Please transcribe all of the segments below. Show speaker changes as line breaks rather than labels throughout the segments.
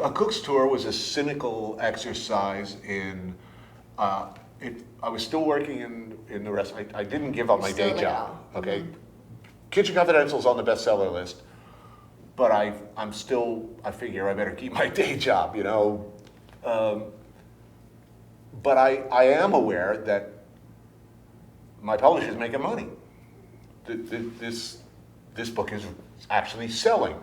A cook's tour was a cynical exercise in, I was still working in the restaurant. I didn't give up my day job, okay? Kitchen Confidential's on the bestseller list, but I figure I better keep my day job, you know? But I am aware that my publisher's making money. This book is actually selling.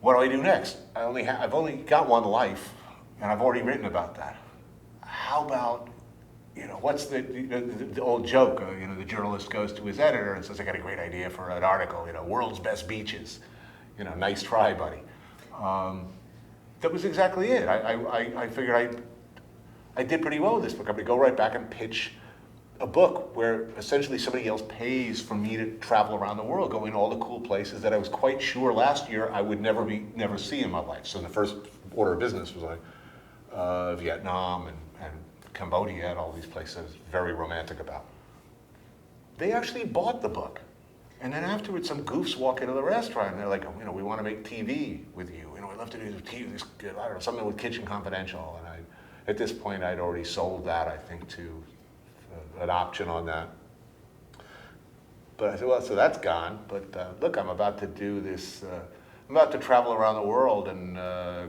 What do I do next? I've only got one life, and I've already written about that. How about, you know, what's the old joke? You know, the journalist goes to his editor and says, "I got a great idea for an article. You know, world's best beaches. You know, nice try, buddy." That was exactly it. I figured I did pretty well with this book. I'm going to go right back and pitch a book where essentially somebody else pays for me to travel around the world, going to all the cool places that I was quite sure last year I would never see in my life. So the first order of business was like Vietnam and Cambodia and all these places I was very romantic about. They actually bought the book. And then afterwards, some goofs walk into the restaurant and they're like, you know, we want to make TV with you. You know, we'd love to do TV, I don't know, something with Kitchen Confidential. And at this point, I'd already sold that, I think, to an option on that. But I said, well, so that's gone. But look, I'm about to do this. I'm about to travel around the world and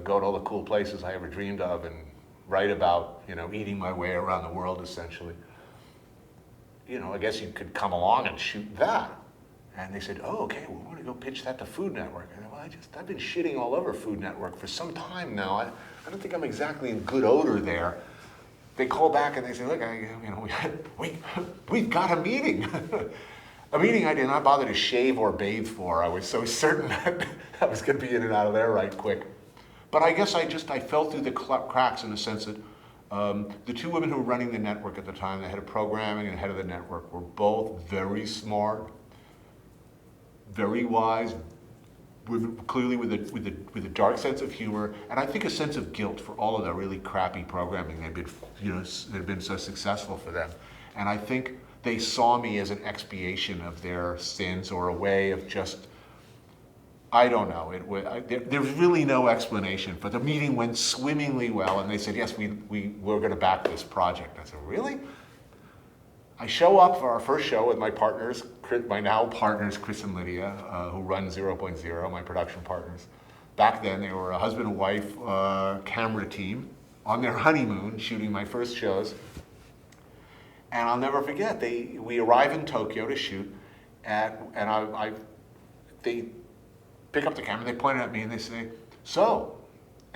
go to all the cool places I ever dreamed of and write about, you know, eating my way around the world, essentially. You know, I guess you could come along and shoot that. And they said, oh, okay, well, we want to go pitch that to Food Network. And I said, well, I've been shitting all over Food Network for some time now. I don't think I'm exactly in good odor there. They call back and they say, look, we've got a meeting. A meeting I did not bother to shave or bathe for. I was so certain that I was going to be in and out of there right quick. But I guess I fell through the cracks in the sense that the two women who were running the network at the time, the head of programming and the head of the network, were both very smart, very wise, clearly with a dark sense of humor, and I think a sense of guilt for all of the really crappy programming that had been so successful for them. And I think they saw me as an expiation of their sins, or a way of just, I don't know. There's really no explanation. But the meeting went swimmingly well, and they said, yes, we're going to back this project. I said, really? I show up for our first show with my partners, my now partners, Chris and Lydia, who run 0.0, my production partners. Back then, they were a husband and wife camera team on their honeymoon, shooting my first shows. And I'll never forget, we arrive in Tokyo to shoot, they pick up the camera, they point it at me, and they say, so,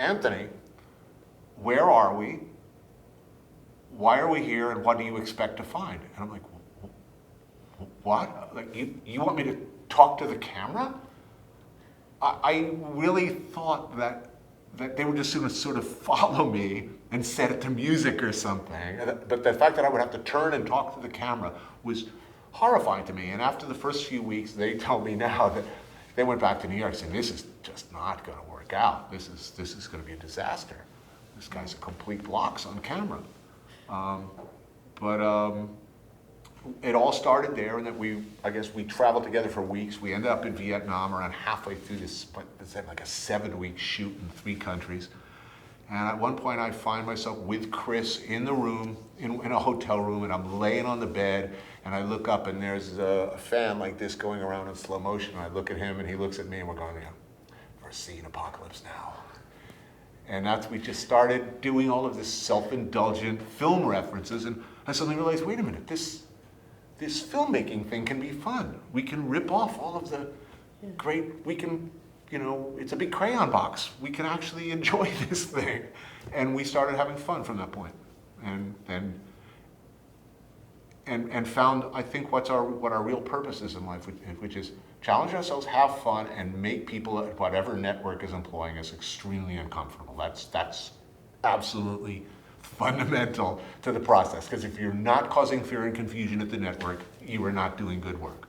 Anthony, where are we? Why are we here, and what do you expect to find? And I'm like, what? Like, you want me to talk to the camera? I really thought that they were just going to sort of follow me and set it to music or something. But the fact that I would have to turn and talk to the camera was horrifying to me. And after the first few weeks, they tell me now that they went back to New York saying, this is just not going to work out. This is going to be a disaster. This guy's a complete blocks on camera. It all started there, and that I guess we traveled together for weeks. We ended up in Vietnam around halfway through this, like a 7-week shoot in 3 countries. And at one point I find myself with Chris in the room, in a hotel room, and I'm laying on the bed, and I look up and there's a fan like this going around in slow motion. And I look at him and he looks at me, and we're going, foreseen apocalypse now. And we just started doing all of this self-indulgent film references, and I suddenly realized, wait a minute, this filmmaking thing can be fun. We can rip off all of the great, it's a big crayon box. We can actually enjoy this thing. And we started having fun from that point. And found, I think, what our real purpose is in life, which is challenge ourselves, have fun, and make people at whatever network is employing us extremely uncomfortable. That's absolutely fundamental to the process, because if you're not causing fear and confusion at the network, you are not doing good work.